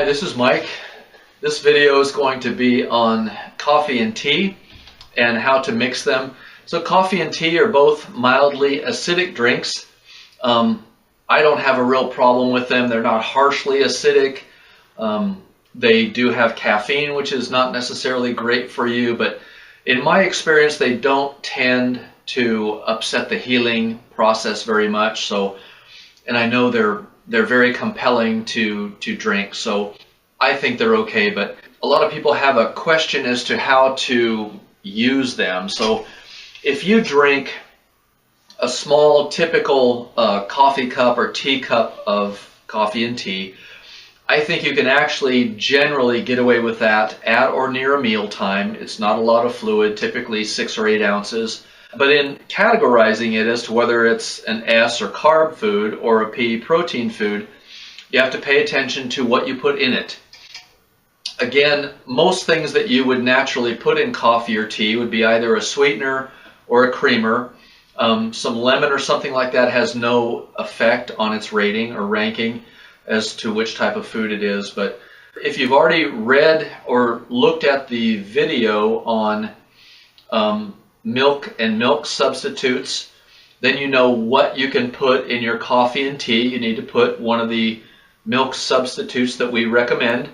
Hi, this is Mike. This video is going to be on coffee and tea and how to mix them. So coffee and tea are both mildly acidic drinks. I don't have a real problem with them. They're not harshly acidic. They do have caffeine, which is not necessarily great for you, but in my experience, they don't tend to upset the healing process very much. And I know they're very compelling to drink, so I think they're okay, but a lot of people have a question as to how to use them. So if you drink a small typical coffee cup or teacup of coffee and tea, I think you can actually generally get away with that at or near a meal time. It's not a lot of fluid, typically 6 or 8 ounces. But in categorizing it as to whether it's an S or carb food or a P protein food, you have to pay attention to what you put in it. Again, most things that you would naturally put in coffee or tea would be either a sweetener or a creamer. Some lemon or something like that has no effect on its rating or ranking as to which type of food it is. But if you've already read or looked at the video on milk and milk substitutes, then you know what you can put in your coffee and tea. You need to put one of the milk substitutes that we recommend.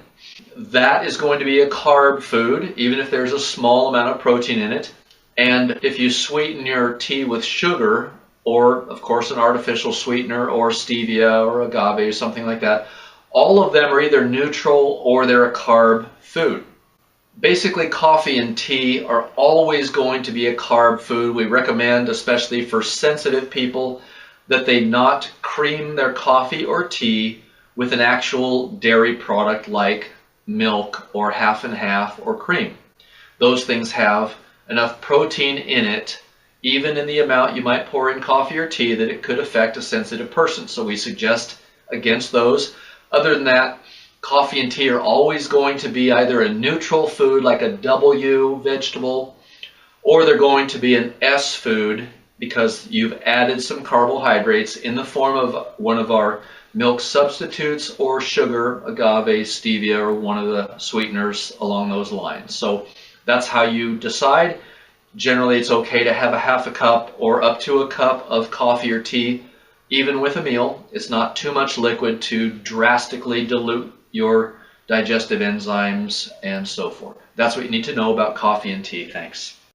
That is going to be a carb food, even if there's a small amount of protein in it. And if you sweeten your tea with sugar, or of course an artificial sweetener, or stevia, or agave, or something like that, all of them are either neutral or they're a carb food. Basically, coffee and tea are always going to be a carb food. We recommend, especially for sensitive people, that they not cream their coffee or tea with an actual dairy product like milk or half and half or cream. Those things have enough protein in it, even in the amount you might pour in coffee or tea, that it could affect a sensitive person. So we suggest against those. Other than that, coffee and tea are always going to be either a neutral food like a W vegetable, or they're going to be an S food because you've added some carbohydrates in the form of one of our milk substitutes or sugar, agave, stevia, or one of the sweeteners along those lines. So that's how you decide. Generally, it's okay to have a half a cup or up to a cup of coffee or tea, even with a meal. It's not too much liquid to drastically dilute your digestive enzymes and so forth. That's what you need to know about coffee and tea. Thanks.